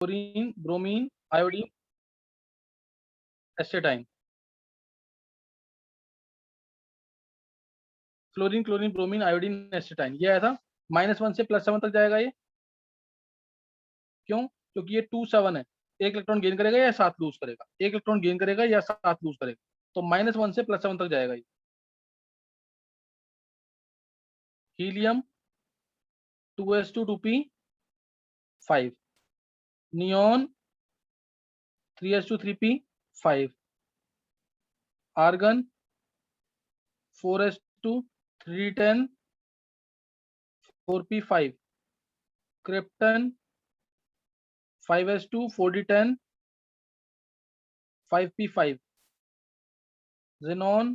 Chlorine, bromine, iodine, astatine. Chlorine, chlorine, bromine, iodine, astatine, ये आया था। -1 से +7 तक जाएगा ये। क्यों? क्योंकि ये 2 7 है। एक इलेक्ट्रॉन गेन करेगा या 7 लूज करेगा, एक इलेक्ट्रॉन गेन करेगा या 7 लूज करेगा, तो -1 से +7 तक जाएगा ये। Helium 2s2 2p5, neon 3s2 3p5, argon 4s2 3d10 4p5, krypton 5s2 4d10 5p5, xenon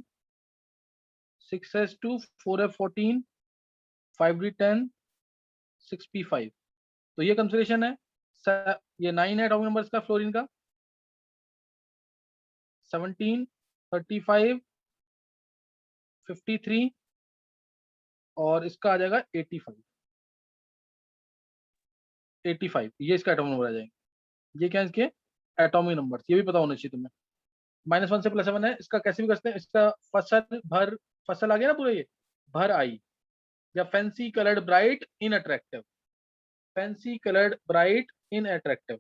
6s2 4f14 5d10 6p5। तो ये कंसिडरेशन है। ये 9 है एटॉमिक नंबर्स का फ्लोरीन का। 17, 35, 53 और इसका आ जाएगा 85। 85 ये इसका एटॉमिक नंबर आ जाएंगे। ये क्या है इसके एटॉमिक नंबर्स, ये भी पता होना चाहिए तुम्हें। -1 से +7 है। इसका कैसे भी करते हैं, इसका फसल भर, फसल आ गया ना पूरा, ये भर आई, या fancy coloured bright in attractive, fancy coloured bright in attractive.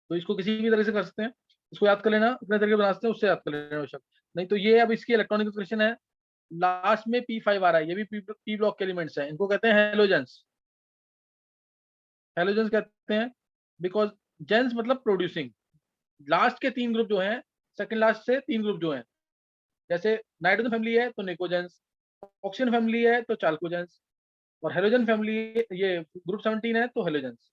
तो इसको किसी भी तरह से कर सकते हैं, इसको याद कर लेना, अपने तरीके बना सकते हैं, उससे याद कर लेना शब्द। नहीं तो ये अब इसकी इलेक्ट्रॉनिक क्वेश्चन है। लास्ट में P5 आ रहा है, ये भी पी ब्लॉक के एलिमेंट्स हैं, इनको कहते हैं हेलोजेंस। हेलोजेंस कहते हैं बिकॉज जेंस मतलब प्रोड्यूसिंग। लास्ट के 3 ग्रुप जो हैं, सेकंड लास्ट से 3 ग्रुप जो हैं, जैसे नाइट्रोजन फैमिली है तो निकोजेंस, ऑक्सीजन फैमिली है तो चाल्कोजेंस, और हेलोजन फैमिली, ये ग्रुप 17 है तो हेलोजेंस।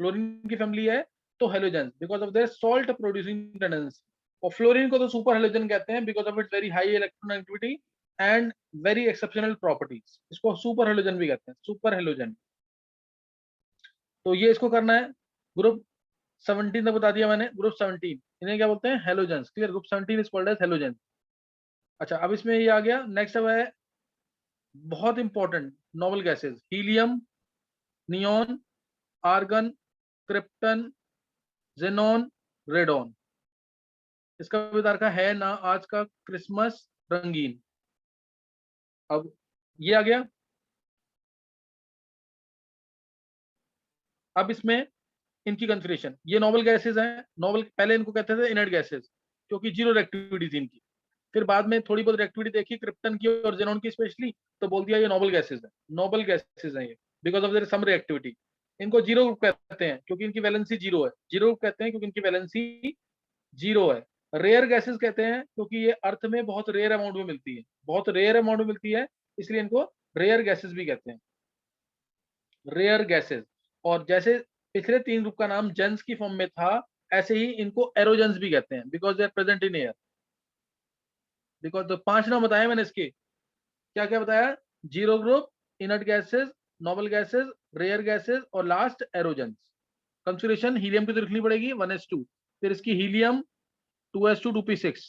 फ्लोरीन की फैमिली है तो halogens because of there salt producing tendency. और फ्लोरीन को तो सुपर हेलोजन कहते हैं because of its very high electron activity and very exceptional properties. इसको सुपर हेलोजन भी कहते हैं, सुपर हेलोजन। तो ये इसको करना है। ग्रुप 17 तक बता दिया मैंने। ग्रुप 17 इन्हें क्या बोलते हैं, halogens. Clear? Group 17 is called as halogen. अच्छा, अब इसमें ये आ गया। नेक्स्ट अब है बहुत important noble gases, helium, neon, argon, krypton, xenon, radon. इसका विदार का है ना आज का क्रिसमस रंगीन। अब ये आ गया। अब इसमें इनकी कन्फिग्रेशन, ये नोबल गैसेस हैं। नोबल पहले इनको कहते थे इनर्ट गैसेस, क्योंकि जीरो रिएक्टिविटी थी इनकी। फिर बाद में थोड़ी बहुत रिएक्टिविटी देखी क्रिप्टन की और जेनॉन की स्पेशली, तो बोल दिया ये नोबल गैसेस है, नोबल गैसेस हैं ये, because of their some reactivity. इनको जीरो ग्रुप कहते हैं क्योंकि इनकी वैलेंसी जीरो है। जीरो ग्रुप कहते हैं क्योंकि इनकी वैलेंसी जीरो है। रेयर गैसेस कहते हैं क्योंकि ये अर्थ में बहुत रेयर अमाउंट में मिलती है, बहुत रेयर अमाउंट में मिलती है, इसलिए इनको रेयर गैसेस भी कहते हैं, रेयर गैसेस। और जैसे पिछले 3 ग्रुप का नाम जेंस की फॉर्म में था, ऐसे ही इनको एरोजेंस भी कहते हैं because they are present in air. Because तो 5 नाम बताए मैंने इसके, क्या क्या बताया? Zero group, inert gases, noble gases, rare gases और लास्ट एरोजेंस। कंसिडरेशन हीलियम की तो लिखनी पड़ेगी 1s2, फिर इसकी helium 2s2 2p6,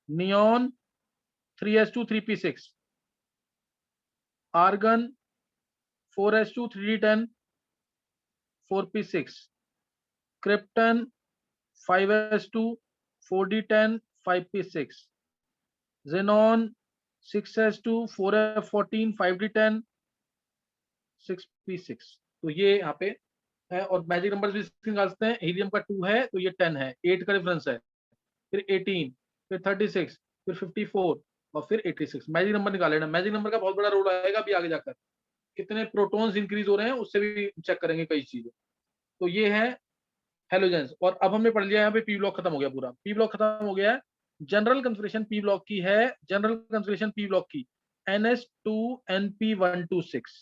neon 3s2 3p6, argon 4s2 3d10 4p6, krypton 5s2 4d10 5p6, xenon 6s2 4f14 5d10 6p6। तो ये यहाँ पे है। और मैजिक नंबर भी निकाल सकते हैं। हीलियम का 2 है तो ये 10 है, 8 का डिफरेंस है, फिर 18, फिर 36, फिर 54 और फिर 86। मैजिक नंबर निकाल लेना। मैजिक नंबर का बहुत बड़ा रोल आएगा अभी आगे जाकर, कितने प्रोटॉन्स इंक्रीज हो रहे हैं उससे भी चेक करेंगे कई चीजें। तो ये है हेलोजेंस। और अब हमने पढ़ लिया यहाँ पे पी ब्लॉक खत्म हो गया, पूरा पी ब्लॉक खत्म हो गया है। जनरल कंफिग्रेशन पी ब्लॉक की है, जनरल कंफिग्रेशन पी ब्लॉक की NS2 NP126।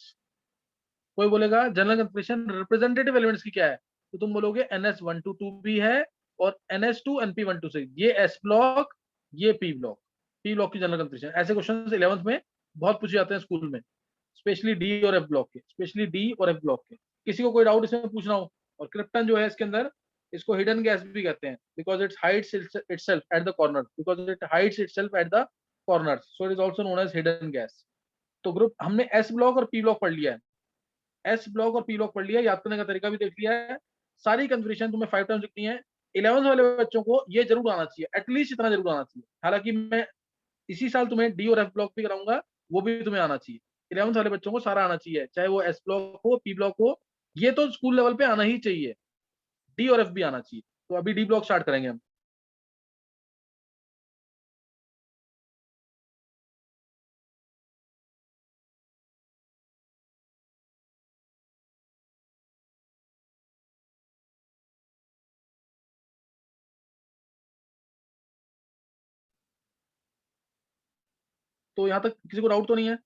कोई बोलेगा जनरल कंफिग्रेशन रिप्रेजेंटेटिव एलिमेंट्स की क्या है, तो तुम बोलोगे NS122 भी है और NS2 NP126, ये एस ब्लॉक, ये पी ब्लॉक। पी ब्लॉक की जनरल कंफिग्रेशन। ऐसे क्वेश्चन 11th में बहुत पूछे जाते हैं स्कूल में, स्पेशली डी और एफ ब्लॉक के, स्पेशली डी और एफ ब्लॉक के। किसी को कोई डाउट इसमें पूछना हो। और क्रिप्टन जो है इसके अंदर, इसको हिडन गैस भी कहते हैं because it hides itself at the corner, because it hides itself at the corner, so it is also known as hidden gas. तो ग्रुप हमने एस ब्लॉक और पी ब्लॉक पढ़ लिया है। एस ब्लॉक और पी ब्लॉक पढ़ लिया, याद करने का तरीका भी देख लिया है, सारी कन्फिग्रेशन तुम्हें 5 टाइम्स लिखनी है। 11th वाले बच्चों को ये जरूर आना चाहिए, एटलीस्ट इतना जरूर आना चाहिए। हालांकि मैं इसी साल तुम्हें डी और एफ ब्लॉक भी कराऊंगा, वो भी तुम्हें आना चाहिए। 11th वाले बच्चों को सारा आना चाहिए, चाहे वो एस ब्लॉक हो, पी ब्लॉक हो, ये तो स्कूल लेवल पे आना ही चाहिए। डी और एफ भी आना चाहिए। तो अभी डी ब्लॉक स्टार्ट करेंगे हम। तो यहाँ तक किसी को डाउट तो नहीं है?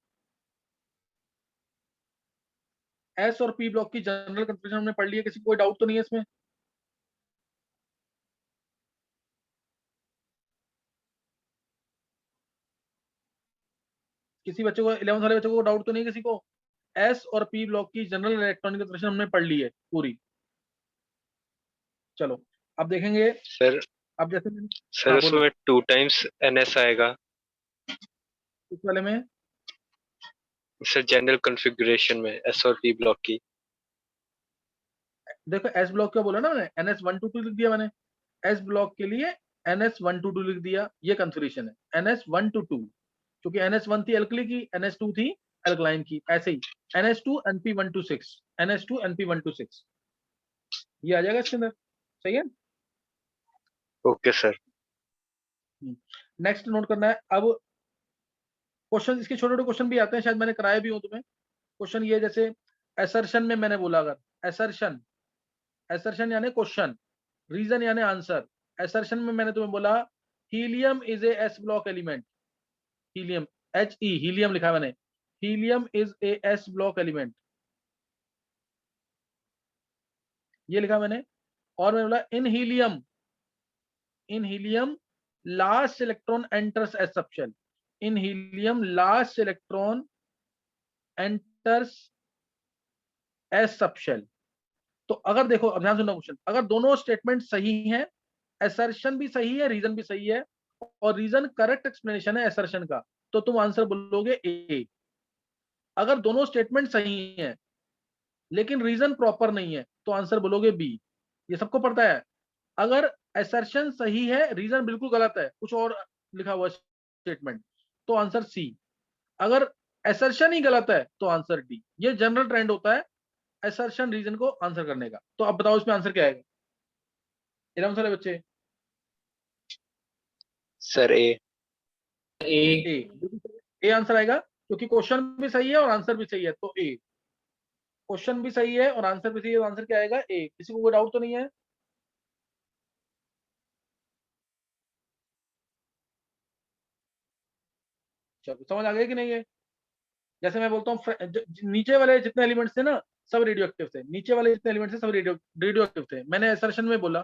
एस और पी ब्लॉक की जनरल कंफ्यूजन हमने पढ़ ली है, किसी को कोई डाउट तो नहीं है इसमें? किसी बच्चे को, 11th वाले बच्चे को डाउट तो नहीं है किसी को? एस और पी ब्लॉक की जनरल इलेक्ट्रॉनिक कंफ्यूजन हमने पढ़ ली है पूरी। चलो अब देखेंगे। सर अब जैसे सर हाँ बोलो। उसमें 2 टाइम्स एनएस आएगा इस वाले में सर, जनरल कॉन्फ़िगरेशन में एस और पी ब्लॉक की। देखो, एस ब्लॉक क्या बोला ना मैंने, NS122 लिख दिया मैंने। एस ब्लॉक के लिए NS122 लिख दिया, ये कंफिग्रेशन है NS122। क्योंकि NS1 थी एल्कली की, NS2 थी एल्कलाइन की, ऐसे ही NS2 NP126, NS2 NP126, ये आ जाएगा इसके अंदर। सही है। Okay sir. नेक्स्ट नोट करना है अब। क्वेश्चन इसके छोटे छोटे क्वेश्चन भी आते हैं, शायद मैंने कराए भी हो तुम्हें। क्वेश्चन ये जैसे एसर्शन में मैंने बोला, अगर एसर्शन, एसर्शन यानी क्वेश्चन, रीजन यानी आंसर। एसर्शन में मैंने तुम्हें बोला helium is a s block element. Helium, HE, helium लिखा है मैंने। Helium is a s block element, ये लिखा मैंने। और मैंने बोला in helium, in helium last electron enters s subshell. In helium last electron enters s subshell. तो अगर देखो, अब ध्यान सुनना क्वेश्चन, अगर दोनों स्टेटमेंट सही हैं, असर्शन भी सही है, रीजन भी सही है, और रीजन करेक्ट एक्सप्लेनेशन है असर्शन का, तो तुम आंसर बोलोगे ए। अगर दोनों स्टेटमेंट सही हैं लेकिन रीजन प्रॉपर नहीं है, तो आंसर बोलोगे बी। ये सबको पता है। अगर असर्शन सही है, रीजन बिल्कुल गलत है, कुछ और लिखा हुआ स्टेटमेंट, तो आंसर सी। अगर असर्शन ही गलत है तो आंसर डी। ये जनरल ट्रेंड होता है असर्शन रीजन को आंसर करने का। तो अब बताओ इसमें आंसर क्या आएगा? इरम सारे बच्चे, sir A. A, A answer आएगा, क्योंकि क्वेश्चन भी सही है और आंसर भी सही है, तो ए। क्वेश्चन भी सही है और आंसर भी सही है, तो आंसर क्या आएगा? ए। किसी को कोई डाउट तो नहीं है? चलो समझ आ गया कि नहीं है? जैसे मैं बोलता हूँ नीचे वाले जितने एलिमेंट्स थे ना, सब रेडियो एक्टिव थे। नीचे वाले जितने एलिमेंट्स थे सब रेडियो एक्टिव थे। मैंने असर्शन में बोला,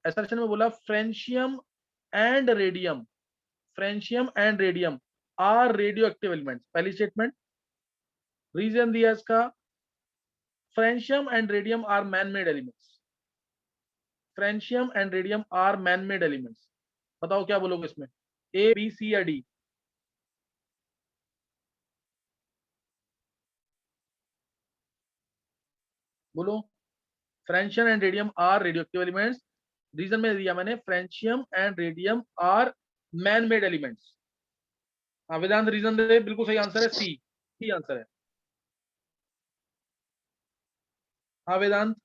असर्शन में बोला francium and radium, francium and radium are radio active elements, पहली स्टेटमेंट। रीजन दिया इसका, francium and radium are man made elements, francium and radium are man made elements. बताओ क्या बोलोगे इसमें, ए बी सी या डी? बोलो। Francium and radium are radioactive elements. Reason में दिया मैंने francium and radium are man made elements. हाँ वेदांत रीजन दे, बिल्कुल सही आंसर है सी, सी आंसर है। हाँ वेदांत,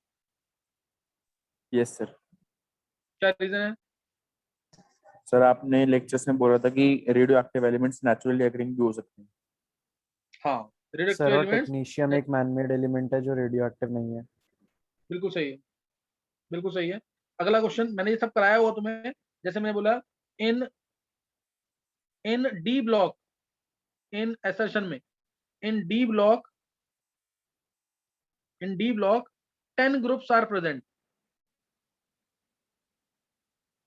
यस सर। क्या रीजन है? सर आपने लेक्चर्स में बोला था कि radio active elements naturally occurring भी हो सकते हैं। हाँ, रेडियोएक्टिव सर और एलिमेंट्स टेक्नीशियम एक मैनमेड एलिमेंट है जो रेडियो एक्टिव नहीं है। बिल्कुल सही है, बिल्कुल सही है। अगला क्वेश्चन, मैंने ये सब कराया हुआ तुम्हें। जैसे मैंने बोला in in d block, in assertion में, in d block, in d block 10 groups are present,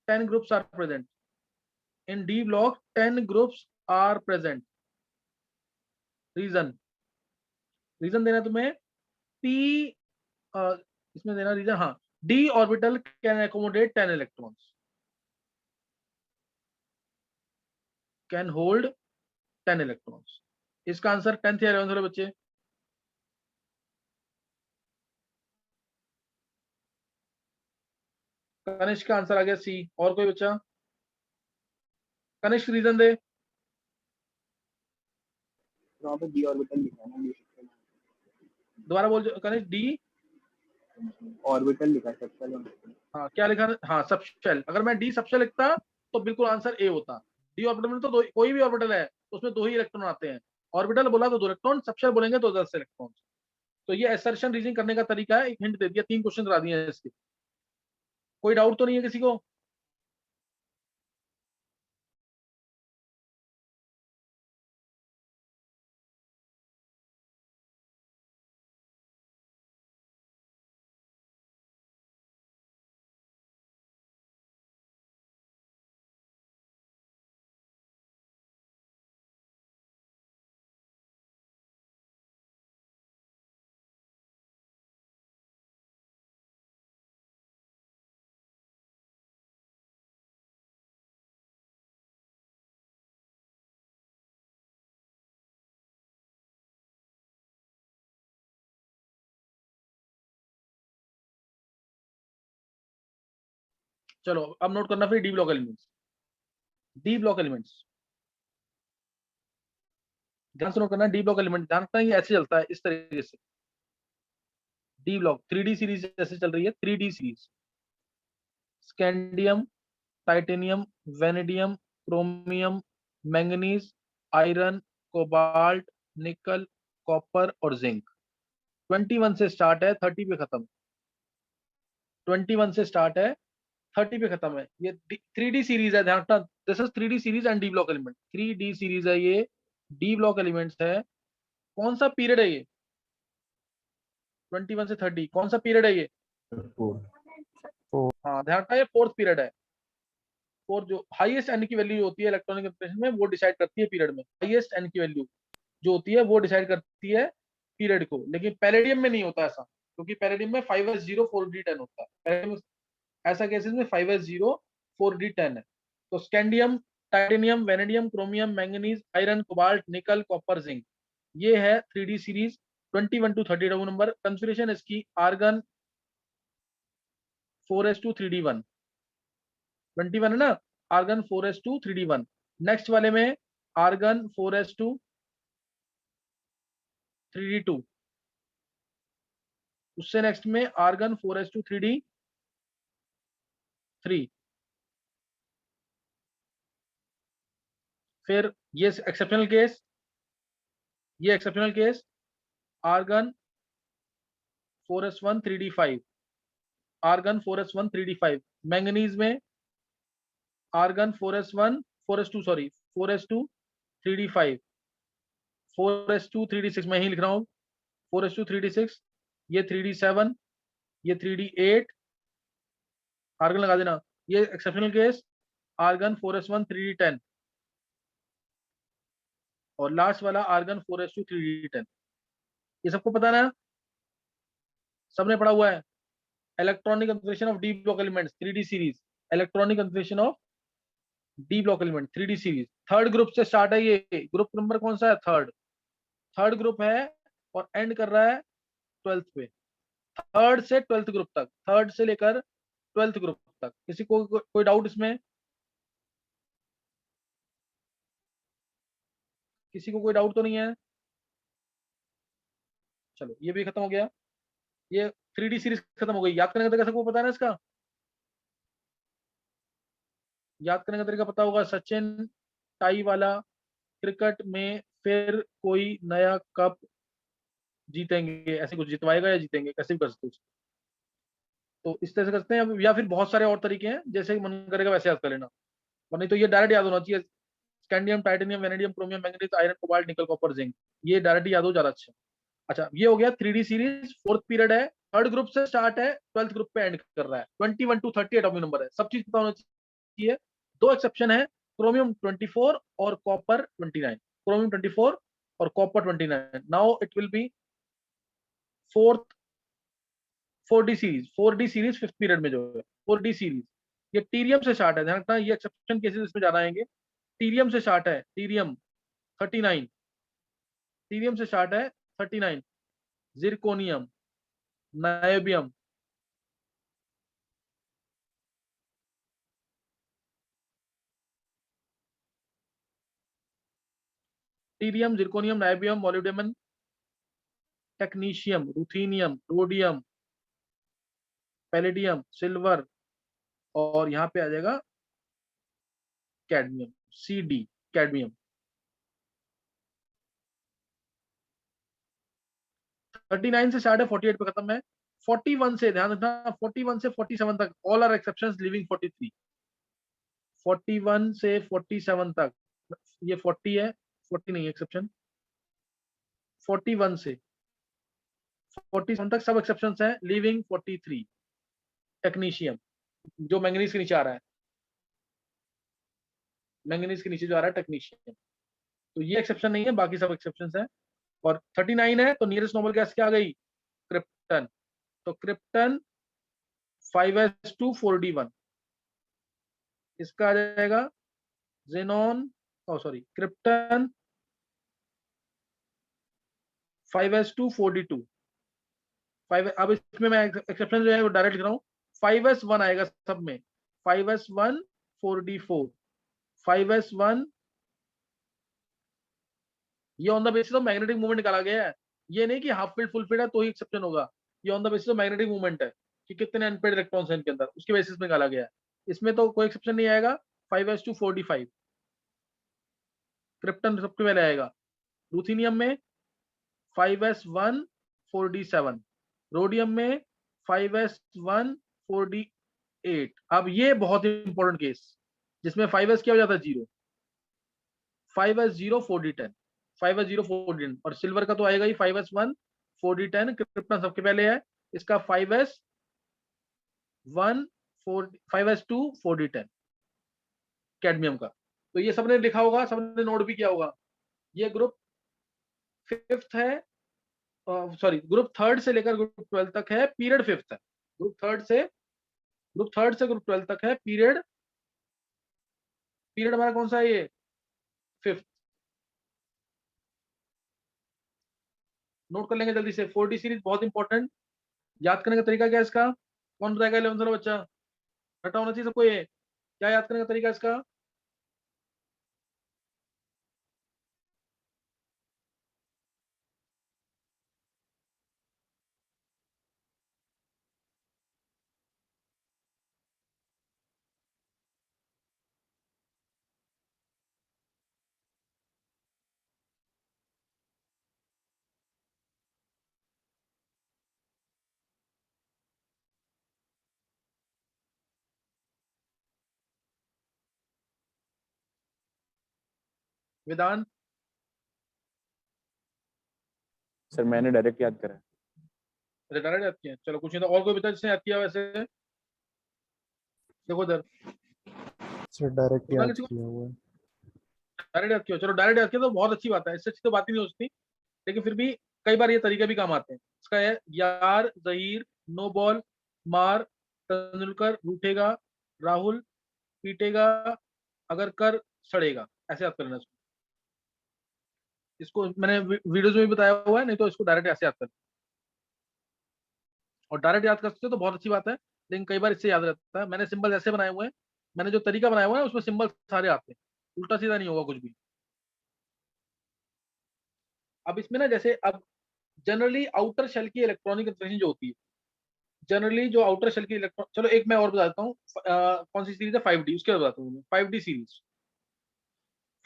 10 groups are present. In d block 10 groups are present. Reason, reason देना तुम्हें पी, इसमें देना रीजन, हाँ, d orbital can accommodate 10 electrons, can hold 10 electrons. इसका answer 10th या 11th वाले बच्चे? कनिष्क का आंसर आ गया सी। और कोई बच्चा? कनिष्क रीजन दे। वहाँ पे डी ऑर्बिटल लिखा है ना, डी सबशेल। दोबारा बोल कनिष्क। डी ऑर्बिटल लिखा है सबशेल। हाँ क्या लिखा? हाँ सबशेल। अगर मैं डी सबशेल लिखता तो बिल्कुल आंसर ए होता। डी ऑर्बिटल में तो कोई भी ऑर्बिटल है उसमें 2 ही इलेक्ट्रॉन आते हैं। ऑर्बिटल बोला तो 2 इलेक्ट्रॉन, सबशेल बोलेंगे तो 10 इलेक्ट्रॉन। तो ये असर्शन रीजनिंग करने का तरीका है। एक हिंट दे दिया, 3 क्वेश्चन करा दिए हैं इसके। कोई डाउट तो नहीं है किसी को? चलो अब नोट करना फिर D block elements. D block elements ध्यान से नोट करना। डी ब्लॉक एलिमेंट ध्यान रखना, ये ऐसे चलता है इस तरीके से। डी ब्लॉक 3D सीरीज जैसे चल रही है, 3D series. Scandium, titanium, vanadium, chromium, manganese, iron, cobalt, nickel, copper और जिंक। 21 से स्टार्ट है, 30 पे खत्म। 21 से स्टार्ट है, 30 पे खत्म है। ये 3D सीरीज है, ध्यान रखना। This is 3D series and D block element. 3D series है ये, डी ब्लॉक एलिमेंट्स है। कौन सा पीरियड है ये? 21 से 30 कौन सा पीरियड है ये? हाँ ध्यान रखना, ये 4th पीरियड है। 4 जो हाईएस्ट एन की वैल्यू होती है इलेक्ट्रॉनिक कंफर्मेशन में, वो डिसाइड करती है पीरियड में। हाईएस्ट एन की वैल्यू जो होती है वो डिसाइड करती है पीरियड को। लेकिन पैलेडियम में नहीं होता ऐसा, क्योंकि पैलेडियम में 5s0 4d10 होता है। पैलेडियम ऐसा केसेस में 5s0 4d10 है। तो scandium, titanium, vanadium, chromium, manganese, iron, cobalt, nickel, copper, zinc, ये है 3D series 21 to 30 number. Configuration इसकी आर्गन 4s2 3d1। 21 है ना, आर्गन 4s2 3d1। नेक्स्ट वाले में आर्गन 4s2 3d2। उससे नेक्स्ट में आर्गन 4s2 3d3। फिर ये एक्सेप्शनल केस, ये exceptional case argon 4s1 3d5। Argon 4s1 3d5। Manganese में argon 4s1 4s2 sorry 4s2 3d5। 4s2 3d6 मैं ही लिख रहा हूँ। 4s2 3d6, ये 3d7, ये 3d8। आर्गन लगा देना। ये exceptional case argon 4s1 3d10 और लास्ट वाला आर्गन 4s2 3d10। ये सबको पता ना, सबने पढ़ा हुआ है। Electronic configuration of D block elements 3D series. Electronic configuration of D block element 3D series. Third group से स्टार्ट है ये। ग्रुप नंबर कौन सा है? थर्ड। थर्ड ग्रुप है और एंड कर रहा है 12th पे। थर्ड से 12th ग्रुप तक, थर्ड से लेकर 12th ग्रुप तक। किसी को कोई डाउट इसमें? किसी को कोई डाउट तो नहीं है? चलो ये भी खत्म हो गया। ये 3D सीरीज खत्म हो गई। याद करने का तरीका सबको पता है ना इसका? याद करने का तरीका पता होगा। सचिन टाई वाला, क्रिकेट में फिर कोई नया कप जीतेंगे, ऐसे कुछ जितवाएगा या जीतेंगे, कैसे भी कर सकते हो। तो इस तरह से करते हैं। या फिर बहुत सारे और तरीके हैं, जैसे मन करेगा वैसे याद कर लेना। और नहीं तो ये डायरेक्ट याद होना चाहिए। Scandium, titanium, vanadium, chromium, manganese, iron, cobalt, nickel, copper, zinc, ये डायरेक्ट याद हो ज्यादा अच्छा। अच्छा ये हो गया 3D सीरीज। 4th पीरियड है, थर्ड ग्रुप से स्टार्ट है, 12th ग्रुप पे एंड कर रहा है। 21 to 30 एटॉमिक नंबर है। सब चीज पता होना चाहिए। 2 एक्सेप्शन है, क्रोमियम 24 और कॉपर 29। क्रोमियम 24 और copper 29। Now it will be fourth 4D series. 4D series 5th period में जो है 4D सीरीज। ये टीरियम से स्टार्ट है, ध्यान रखना। ये एक्सेप्शन केसेस इसमें ज्यादा आएंगे। टीरियम से स्टार्ट है, टीरियम 39। टीरियम से स्टार्ट है 39। Zirconium, niobium, yttrium, zirconium, niobium, molybdenum, technetium, ruthenium, rhodium, palladium, silver, और यहाँ पे आ जाएगा कैडमियम, CD, कैडमियम। 39 से स्टार्ट है, 48 पे खत्म है। 41 से ध्यान रखना, 41 से 47 तक ऑल आर एक्सेप्शंस लिविंग 43। 41 से 47 तक, ये 40 है, 40 नहीं एक्सेप्शन। 41 से 47 तक सब एक्सेप्शंस हैं, लिविंग 43। टेक्नीशियम, जो मैंगनीज के नीचे आ रहा है, मैंगनीज के नीचे जो आ रहा है टेक्नीशियम, तो ये एक्सेप्शन नहीं है, बाकी सब एक्सेप्शंस हैं। और 39 है तो नियरेस्ट नोबल गैस क्या आ गई? क्रिप्टन। तो क्रिप्टन 5s2 4d1, इसका आ जाएगा xenon, sorry krypton 5s2 4d2। 5, अब इसमें मैं एक्सेप्शन जो है वो डायरेक्ट लिख रहा हूँ, 5s1 आएगा सब में, 5s1 4d4, 5s1, ये on the basis of magnetic movement निकाला गया है। ये नहीं कि हाफ फील्ड फुल फील्ड है तो ही एक्सेप्शन होगा, ये on the basis of magnetic movement है कि कितने अनपेड इलेक्ट्रॉन्स हैं इनके अंदर, उसके बेसिस पे निकाला गया है। इसमें तो कोई एक्सेप्शन नहीं आएगा। 5s2 4d5 क्रिप्टन सबसे पहले आएगा। रूथीनियम में 5s1 4d7, रोडियम में 5s1 4d8। अब ये बहुत इंपॉर्टेंट केस जिसमें 5s क्या हो जाता है 0, 5s0 4d10, 5s0 4d10, और सिल्वर का तो आएगा ही 5s1 4d10, क्रिप्टन सबके पहले है, इसका 5s1 5s2 4d10 कैडमियम का। तो ये सबने लिखा होगा, सबने नोट भी किया होगा। ये ग्रुप 5th है, सॉरी ग्रुप 3rd से लेकर ग्रुप 12 तक है, पीरियड 5th है। ग्रुप 3rd से ग्रुप 12 तक है, पीरियड हमारा कौन सा है? ये 5th। नोट कर लेंगे जल्दी से। 4D सीरीज बहुत इंपॉर्टेंट, याद करने का तरीका क्या है इसका? कौन बताएगा 11th वाला बच्चा? रटा होना चाहिए सबको ये। क्या याद करने का तरीका इसका? वेदांत? सर मैंने डायरेक्ट याद करा है। डायरेक्ट याद किया, चलो कुछ नहीं तो और कोई बता जिसने याद किया वैसे। देखो इधर, सर डायरेक्ट याद किसी को किया हुआ है। डायरेक्ट याद किया, चलो डायरेक्ट याद किया तो बहुत अच्छी बात है, इससे अच्छी तो बात ही नहीं हो सकती, लेकिन फिर भी कई बार ये तरीके भी काम आते हैं। इसका है यार, जहीर, नो बॉल, मार, तेंदुलकर, रूठेगा, राहुल, पीटेगा, अगर कर सड़ेगा, ऐसे याद करना इसको। इसको मैंने वीडियोस में भी बताया हुआ है, नहीं तो इसको डायरेक्ट ऐसे याद कर, और डायरेक्ट याद कर सकते हो तो बहुत अच्छी बात है, लेकिन कई बार इससे याद रहता है। मैंने सिंबल ऐसे बनाए हुए हैं, मैंने जो तरीका बनाया हुआ है उसमें सिंबल सारे आते हैं, उल्टा सीधा नहीं होगा कुछ भी। अब इसमें ना जैसे अब जनरली आउटर शेल की इलेक्ट्रॉनिक इंटरेक्शन जो होती है, जनरली जो आउटर शेल की इलेक्ट्रॉन, चलो एक मैं और बता देता हूँ, कौन सी सीरीज है 5D, उसके बाद बताता हूँ। 5D सीरीज,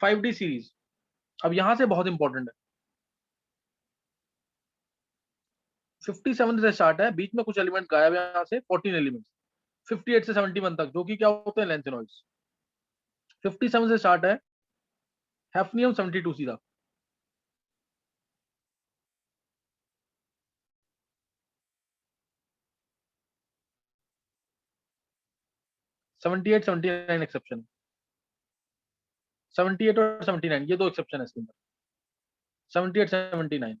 5D सीरीज अब यहां से बहुत इंपॉर्टेंट है। 57 से स्टार्ट है, बीच में कुछ एलिमेंट गायब है यहाँ से, 14 एलिमेंट्स। 58 से 71 तक जो कि क्या होते हैं? लेंथेनॉइड्स। 57 से स्टार्ट है, हैफनियम 72 सीधा, सेवेंटी एट 79 एक्सेप्शन, 78 और 79 ये दो एक्सेप्शन है इसके अंदर, 78 79।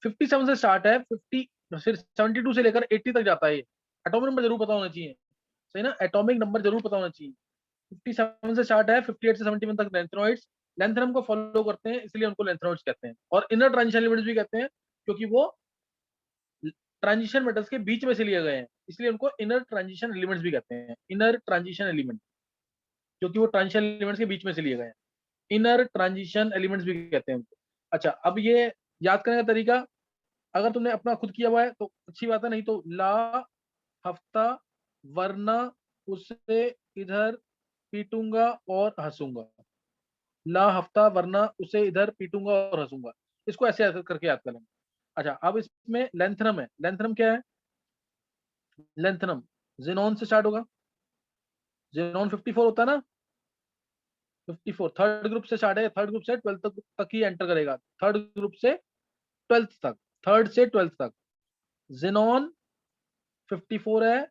57 से स्टार्ट है, 50 फिर 72 से लेकर 80 तक जाता है। ये एटॉमिक नंबर जरूर पता होना चाहिए, सही ना, एटॉमिक नंबर जरूर पता होना चाहिए। 57 से स्टार्ट है, 58 से 71 तक लेंथेनॉइड्स। लेंथेनम को फॉलो करते हैं इसलिए उनको लेंथेनॉइड्स कहते हैं, और इनर ट्रांजिशन एलिमेंट्स भी कहते हैं क्योंकि वो ट्रांजिशन मेटल्स के बीच में से लिए गए हैं, इसलिए उनको इनर ट्रांजिशन एलिमेंट्स भी कहते हैं। इनर ट्रांजिशन एलिमेंट क्योंकि वो ट्रांजिशन एलिमेंट्स के बीच में से लिए गए हैं, इनर ट्रांजिशन एलिमेंट्स भी कहते हैं उनको। अच्छा, अब ये याद करने का तरीका, अगर तुमने अपना खुद किया हुआ है तो अच्छी बात है, नहीं तो ला हफ्ता वरना उसे इधर पीटूंगा और हंसूंगा। ला हफ्ता वरना उसे इधर पीटूंगा और हंसूंगा, इसको ऐसे ऐसे करके याद करेंगे। अच्छा, अब इसमें लेंथनम है। लेंथनम क्या है? लेंथनम जेनॉन से स्टार्ट होगा। जेनॉन 54 होता है ना, 54 थर्ड ग्रुप से स्टार्ट है। थर्ड ग्रुप से 12th तक ही एंटर करेगा। थर्ड ग्रुप से 12th तक, थर्ड से 12th तक जेनॉन 54 है।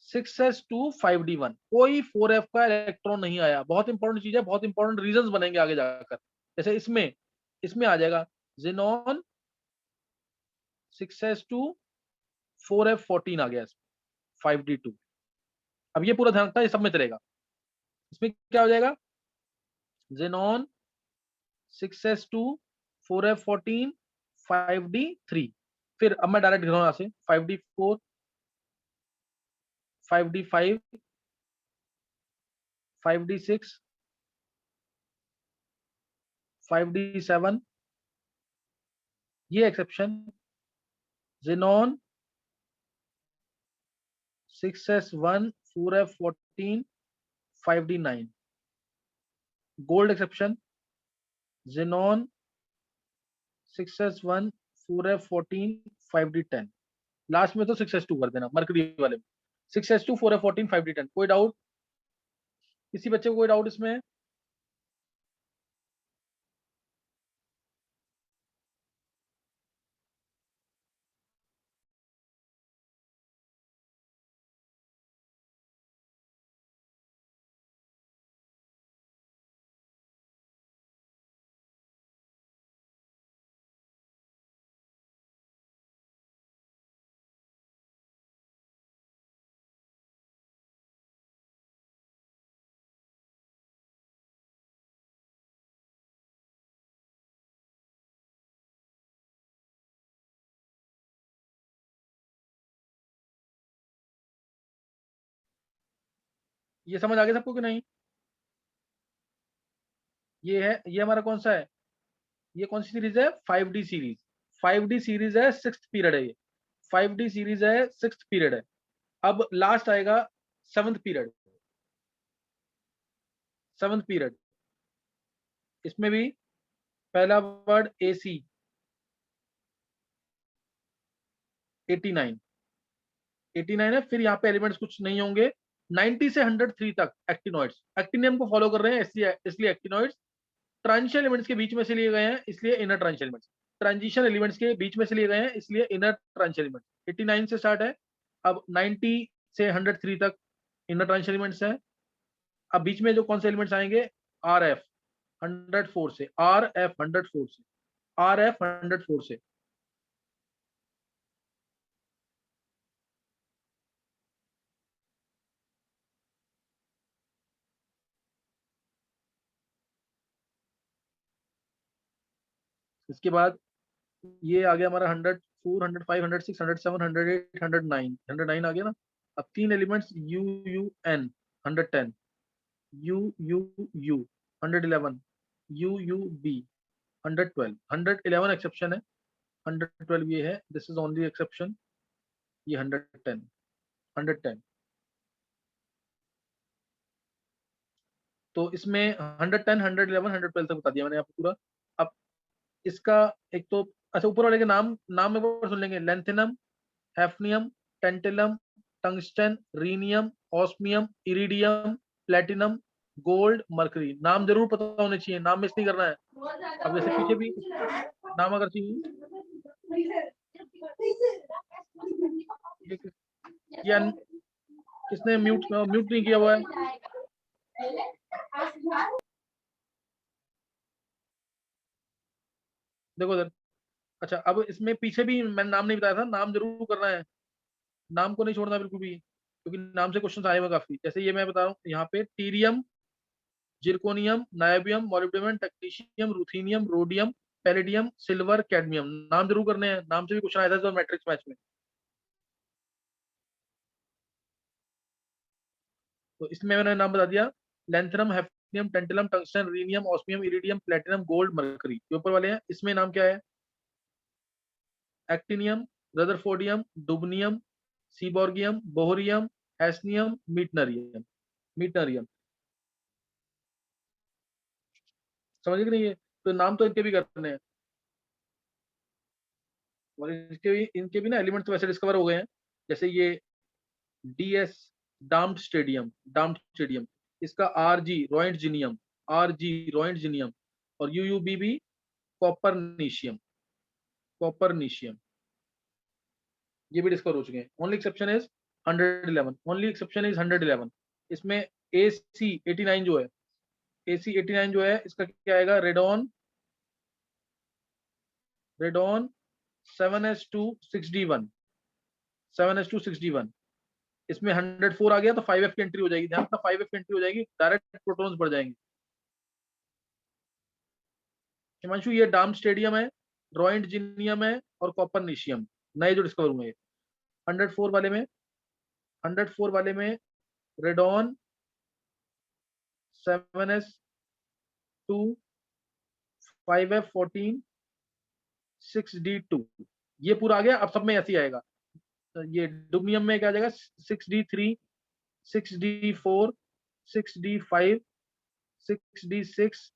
6s2 5d1, कोई 4f का इलेक्ट्रॉन नहीं आया। बहुत इंपॉर्टेंट चीज है, बहुत इंपॉर्टेंट रीजंस बनेंगे आगे जाकर। जैसे इसमें इसमें आ जाएगा जेनॉन 6s2 4f14 आ गया, 5d2। अब ये पूरा ध्यान रखना, ये सब में चलेगा। इसमें क्या हो जाएगा? Xenon 6s2 4f14 5d3। फिर अब मैं डायरेक्ट लिख रहा हूं यहां से 5d4 5d5 5d6 5d7। ये exception xenon 6s1 4f14 5d9। Gold exception xenon 6s1 4f14 5d10। Last में तो 6s2 कर देना मरकरी वाले में। 6s2 4f14 5d10। कोई डाउट? किसी बच्चे को कोई डाउट इसमें? ये समझ आ गया सबको कि नहीं? ये हमारा कौन सा है? ये कौन सी सीरीज है? 5D series. 5D सीरीज है, 6th पीरियड है ये। 5D सीरीज है, 6th पीरियड है। अब लास्ट आएगा 7th पीरियड। 7th पीरियड, इसमें भी पहला वर्ड AC 89। 89 है। फिर यहाँ पे एलिमेंट्स कुछ नहीं होंगे। 90 से 103 तक एक्टिनॉइड्स। एक्टिनियम को फॉलो कर रहे हैं, इसलिए एक्टिनॉइड्स। ट्रांजिशन एलिमेंट्स के बीच में से लिए गए हैं, इसलिए inner transition elements. Transition elements के बीच में से लिए गए हैं, इसलिए इनर ट्रांजिशन एलिमेंट्स। 89 से स्टार्ट है। अब 90 से 103 तक इनर ट्रांजिशन एलिमेंट्स है। अब बीच में जो कौन से एलिमेंट्स आएंगे? RF 104 से, RF 104 से, RF 104 से। इसके बाद ये आ गया हमारा 104 105 106 107 108 109। 109 आ गया ना। अब तीन elements UUN 110, UUU 111, UUB 112। 111 exception है, 112 ये है, दिस इज ओनली एक्सेप्शन। ये 110 110। तो इसमें 110 111 112 तक बता दिया मैंने आपको पूरा। अब इसका एक तो, अच्छा ऊपर वाले के नाम नाम एक बार सुन लेंगे। Lanthanum, hafnium, tantalum, tungsten, rhenium, osmium, iridium, platinum, gold, mercury. नाम जरूर पता होने चाहिए, नाम मिस नहीं करना है। अब जैसे पीछे भी नाम अगर चाहिए, या किसने म्यूट म्यूट नहीं किया हुआ है? देखो इधर। अच्छा, अब इसमें पीछे भी मैंने नाम नहीं बताया था, नाम जरूर करना है। नाम को नहीं छोड़ना बिल्कुल भी, क्योंकि नाम से क्वेश्चन आए हुए काफी। जैसे ये मैं बता रहा हूँ यहाँ पे, yttrium, zirconium, niobium, molybdenum, technetium, ruthenium, rhodium, palladium, silver, cadmium. नाम जरूर करने हैं, नाम से भी क्वेश्चन आया था मैट्रिक्स मैच में। तो इसमें मैंने नाम बता दिया। Lanthanum, hafnium, tantalum, tungsten, rhenium, osmium, iridium, platinum, gold, mercury, ये ऊपर वाले हैं। इसमें नाम क्या है? Actinium, rutherfordium, डुबनियम, सीबॉर्गियम, बोहरियम, हैस्नियम, मीटनरियम। मीटनरियम समझ कि नहीं है? तो नाम तो इनके भी करने हैं, और इनके भी ना एलिमेंट्स वैसे डिस्कवर हो गए हैं। जैसे ये डीएस, डाम्ड स्टेडियम, इसका आरजी रॉइंटजिनियम, और यूयूबीबी कॉपरनीशियम, ये भी डिस्कवर हो चुके हैं। Only exception is 111। इसमें AC89 जो है, AC89 जो है, इसका क्या आएगा? Radon 7s2 6d1। इसमें 104 आ गया तो 5f की एंट्री हो जाएगी। ध्यान रखना, 5f की एंट्री हो जाएगी, डायरेक्ट प्रोटॉन्स बढ़ जाएंगे। हिमांशु, ये डाम स्टेडियम है, रॉइंटजिनियम है, और कॉपरनीशियम नए जो डिस्कवर हुए हैं। 104 वाले में रेडॉन 7s2 5f14 6d2, ये पूरा आ गया। अब सब में ऐसे ही आएगा। ये डुमियम में क्या आ जाएगा? 6d3 6d4 6d5 6d6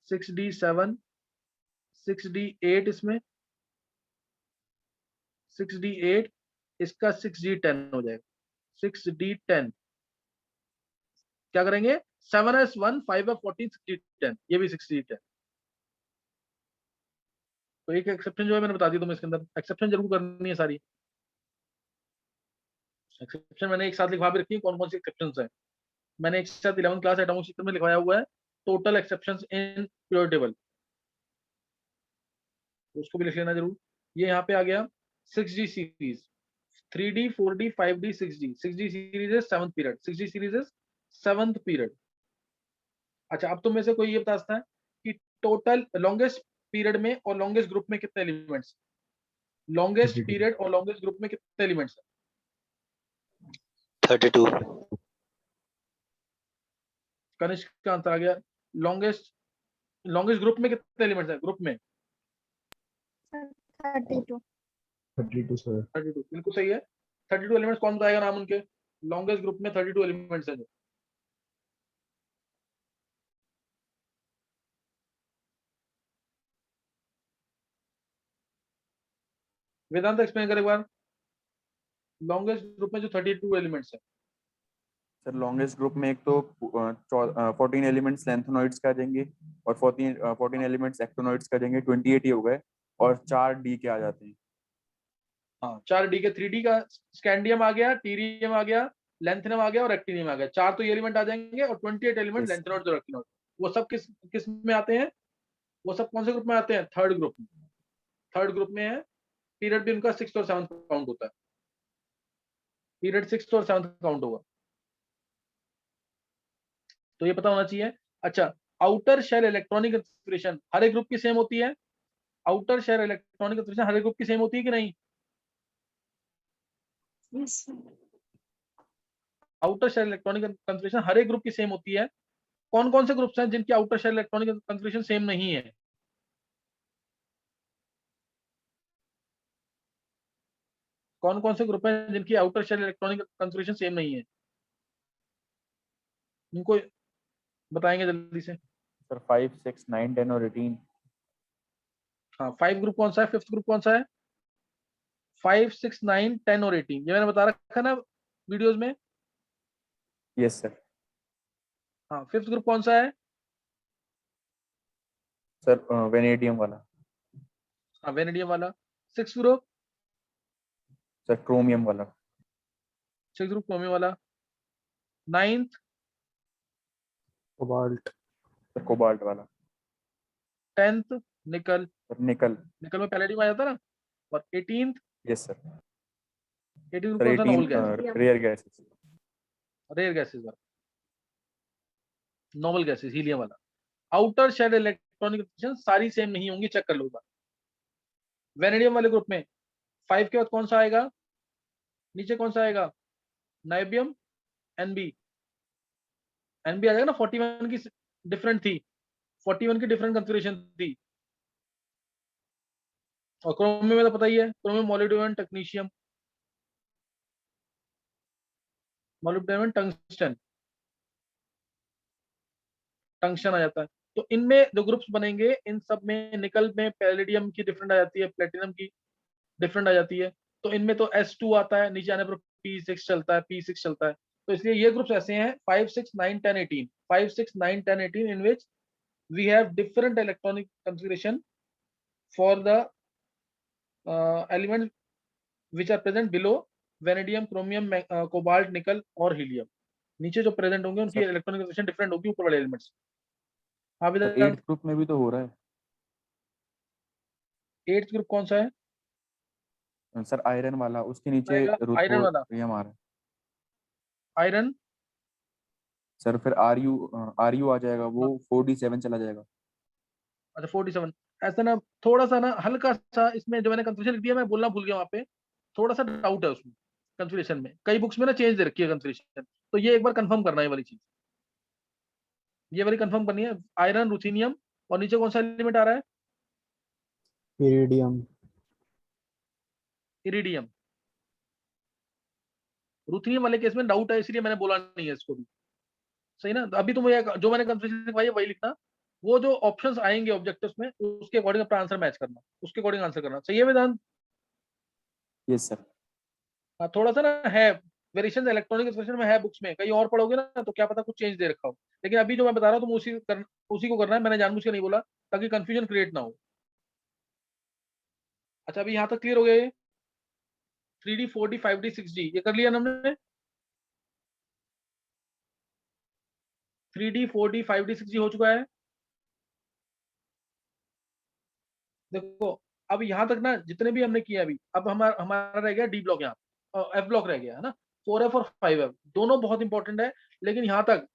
6d7 6d8, इसमें 6d8, इसका 6d10 हो जाएगा। 6d10 क्या करेंगे? 7s1 5f14 6d10, ये भी 6d10। तो एक एक्सेप्शन जो है मैंने बता दी तुम्हें, इसके अंदर एक्सेप्शन जरूर करनी है सारी। एक्सेप्शन मैंने एक साथ लिखवा भी रखी है, कौन कौन सी एक्सेप्शन है। मैंने एक साथ 11th क्लास एटॉमिक सिस्टम में लिखवाया हुआ है total exceptions in periodic table, उसको भी लिख लेना जरूर। ये यहाँ पे आ गया 6D series, 3D 4D 5D 6D। 6D series है 7th पीरियड, 6D सीरीज है 7th पीरियड। अच्छा, अब तुम में से कोई ये बता सकता है कि टोटल लॉन्गेस्ट पीरियड में और लॉन्गेस्ट ग्रुप में कितने एलिमेंट्स? लॉन्गेस्ट 32 पीरियड और लॉन्गेस्ट ग्रुप में कितने एलिमेंट्स है? 32। कनिष्क का आंसर आ गया। लॉन्गेस्ट ग्रुप में कितने एलिमेंट्स है? ग्रुप में 32। 32 सर। 32 बिल्कुल सही है। 32 एलिमेंट्स कौन बताएगा नाम उनके? लॉन्गेस्ट ग्रुप में 32 एलिमेंट्स है जो। वेदांत एक्सप्लेन कर एक बार, लॉन्गेस्ट ग्रुप में जो 32 एलिमेंट्स है। सर लॉन्गेस्ट ग्रुप में एक तो 14 एलिमेंट्स लेंथेनॉइड्स का आ जाएंगे, और 14 एलिमेंट्स एक्टोनॉइड्स का आ जाएंगे, 28 ही हो गए, और 4 डी के आ जाते हैं। हाँ, 4D के 3D का स्कैंडियम आ गया, टीरियम आ गया, लेंथेनम आ गया, और एक्टिनियम आ गया। 4 तो ये एलिमेंट आ जाएंगे, और 28 एलिमेंट Yes. लेंथेनॉइड्स और एक्टिनॉइड्स। वो सब किस में आते हैं? वो सब कौन से ग्रुप में आते हैं? थर्ड ग्रुप में। थर्ड ग्रुप में है। पीरियड भी उनका 6th और 7th काउंट होता है। पीरियड 6th और 7th काउंट होगा, तो ये पता होना चाहिए। अच्छा, आउटर शेल इलेक्ट्रॉनिक कॉन्फ़िगरेशन हर एक ग्रुप की सेम होती है? आउटर शेल इलेक्ट्रॉनिक कॉन्फ़िगरेशन हर एक ग्रुप की सेम होती है कि नहीं? आउटर शेल इलेक्ट्रॉनिक कॉन्फ़िगरेशन हर एक ग्रुप की सेम होती है। कौन कौन से ग्रुप्स हैं जिनकी outer shell electronic configuration same नहीं है? कौन कौन से ग्रुप हैं जिनकी outer shell electronic configuration same नहीं है? इनको बताएंगे जल्दी से। सर 5, 6, 9, 10 और 18। हाँ, 5 ग्रुप कौन सा है? 5th ग्रुप कौन सा है? 5, 6, 9, 10 और 18, ये मैंने बता रखा ना वीडियोस में। Yes sir. हाँ, 5th ग्रुप कौन सा है? सर वेनेडियम वाला। हाँ, वेनेडियम वाला। 6th group? सर क्रोमियम वाला। 6th ग्रुप क्रोमियम वाला। 9th? कोबाल्ट। सर कोबाल्ट वाला। 10th? निकल। सर निकल। निकल में पैलेडियम आ जाता ना। और 18th? Yes sir. 18th group sir कौन सा? Noble 18 gas, rare gases. Rare gases वाला, नोबल गैसेस, हीलियम वाला। आउटर शेल इलेक्ट्रॉनिक कॉन्फ़िगरेशन सारी सेम नहीं होंगी, चेक कर लो। वेनेडियम वाले ग्रुप में 5 के बाद कौन सा आएगा? नीचे कौन सा आएगा? नाइबियम, एनबी। एनबी आ जाएगा ना 41 की डिफरेंट थी, 41 की डिफरेंट कंफिगरेशन थी। और क्रोमियम में तो पता ही है, chromium, molybdenum, technetium, molybdenum, tungsten, tungsten आ जाता है। तो इनमें जो ग्रुप्स बनेंगे, इन सब में निकल में पैलेडियम की डिफरेंट आ जाती है, प्लेटिनम की डिफरेंट आ जाती है। तो इनमें तो S2 आता है, नीचे आने पर P6 चलता है, P6 चलता है। तो इसलिए ये ग्रुप्स ऐसे हैं 5, 6, 9, 10, 18, 5, 6, 9, 10, 18, in which we have different electronic configuration for the element which are present below vanadium, chromium, cobalt, nickel और हीलियम। नीचे जो प्रेजेंट होंगे उनकी सर इलेक्ट्रॉनिक कंफिगरेशन डिफरेंट होगी ऊपर वाले एलिमेंट्स। हाँ सर विदान, 8th ग्रुप में भी तो हो रहा 8th ग्रुप कौन सा है? है सर, आयरन वाला, उसके नीचे आएगा आयरन वाला, रुथोरियम आ रहा है आयरन। सर। फिर आर यू आ जाएगा, वो 4D7 चला जाएगा। अच्छा 47। ऐसा ना, थोड़ा सा ना हल्का सा इसमें जो मैंने कंफ्यूजन लिख दिया, मैं बोलना भूल गया वहाँ पे, थोड़ा सा डाउट है उसमें कंफ्यूजन में। कई बुक्स में ना चेंज दे रखी है कंफ्यूजन, तो ये एक बार कंफर्म करना है, ये वाली चीज, ये वाली कंफर्म करनी है। आयरन, रुथीनियम, और नीचे कौन सा एलिमेंट आ रहा है? इरिडियम। इरिडियम। रुथीनियम वाले केस में डाउट है, इसलिए मैंने बोला नहीं है इसको भी। सही ना? तो अभी तुम ये जो मैंने कंफ्यूजन लिखवाई है वही लिखना। वो जो ऑप्शंस आएंगे ऑब्जेक्टिव्स में, उसके अकॉर्डिंग अपना आंसर मैच करना, उसके अकॉर्डिंग आंसर करना। सही है वेदांत? Yes sir. हाँ, थोड़ा सा ना है वेरिएशन, इलेक्ट्रॉनिक एक्सप्रेशन में है बुक्स में, कहीं और पढ़ोगे ना तो क्या पता कुछ चेंज दे रखा हो। लेकिन अभी जो मैं बता रहा हूँ तुम उसी को करना है, मैंने जानबूझ के नहीं बोला ताकि कंफ्यूजन क्रिएट ना हो। अच्छा, अभी यहाँ तक क्लियर हो गया ये? 3D, 4D, 5D, 6D ये कर लिया ना हमने? 3D, 4D, 5D, 6D हो चुका है। देखो, अब यहाँ तक ना जितने भी हमने किए अभी, अब हमारा हमारा रह गया D ब्लॉक, यहाँ F ब्लॉक रह गया है ना। 4F और 5F दोनों बहुत इंपॉर्टेंट है, लेकिन यहाँ तक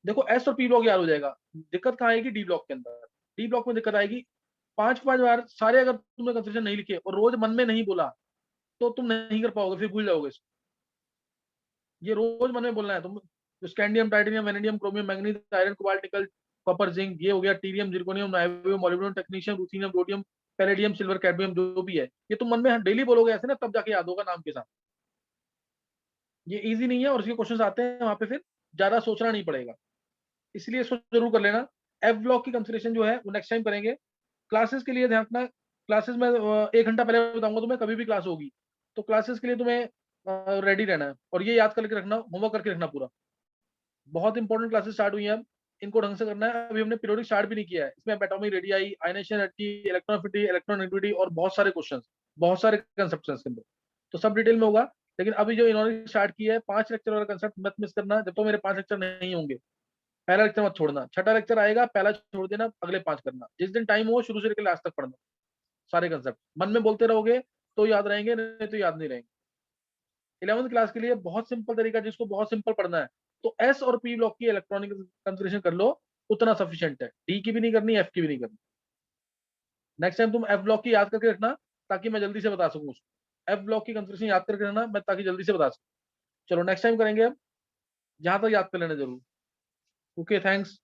देखो S और P ब्लॉक याद हो जाएगा। दिक्कत कहाँ आएगी? D ब्लॉक के अंदर। D ब्लॉक में दिक्कत आएगी, 5 बार सारे अगर तुमने कंसेप्शन नहीं लिखे और रोज मन में नहीं बोला तो तुम नहीं कर पाओगे, फिर भूल जाओगे इसको। ये रोज मन में बोलना है तुम। Scandium, titanium, vanadium, chromium, manganese, iron, cobalt, nickel, copper, zinc, ये हो गया। Yttrium, zirconium, nitrogen, molybdenum, technetium, ruthenium, rhodium, palladium, silver, cadmium, जो भी है, ये तुम मन में डेली बोलोगे ऐसे ना, तब जाके याद होगा नाम के साथ। ये इजी नहीं है, और इसके क्वेश्चंस आते हैं वहां पे, फिर ज्यादा सोचना नहीं पड़ेगा, इसलिए इसको जरूर कर लेना। एफ ब्लॉक की कंसिडरेशन जो है वो नेक्स्ट टाइम करेंगे। क्लासेस के लिए ध्यान रखना, क्लासेस में 1 घंटा पहले बताऊंगा तुम्हें, कभी भी क्लास होगी तो क्लासेस के लिए तुम्हें रेडी रहना है, और ये याद करके रखना, होमवर्क करके रखना पूरा। बहुत इंपॉर्टेंट क्लासेस स्टार्ट हुई हैं अब, इनको ढंग से करना है। अभी हमने पीरियोडिक स्टार्ट भी नहीं किया है, इसमें एटॉमिक रेडियाई, आयनेशन एनर्जी, इलेक्ट्रॉनिटी, इलेक्ट्रॉनिटी और बहुत सारे क्वेश्चन, बहुत सारे कंसेप्ट हैं इसके अंदर, तो सब डिटेल में होगा। लेकिन अभी जो इन्होंने स्टार्ट किया है 5 लेक्चर वाला कंसेप्ट मत मिस करना, जब तो मेरे 5 लेक्चर नहीं होंगे। पहला लेक्चर मत छोड़ना, छठा लेक्चर आएगा, पहला छोड़ देना, अगले 5 करना। जिस दिन टाइम हो शुरू से लेकर लास्ट तक पढ़ना, सारे कंसेप्ट मन में बोलते रहोगे तो याद रहेंगे, नहीं तो याद नहीं रहेंगे। 11वीं क्लास के लिए बहुत सिंपल तरीका, जिसको बहुत सिंपल पढ़ना है तो एस और पी ब्लॉक की इलेक्ट्रॉनिक कंफिगरेशन कर लो, उतना सफिशिएंट है। डी की भी नहीं करनी, एफ की भी नहीं करनी। नेक्स्ट टाइम तुम एफ ब्लॉक की याद करके रखना, ताकि मैं जल्दी से बता सकूं उसको। एफ ब्लॉक की कंफिगरेशन याद करके रखना, मैं ताकि जल्दी से बता सकूं। चलो नेक्स्ट टाइम करेंगे, अब जहां तक याद कर लेना जरूर। Okay, thanks.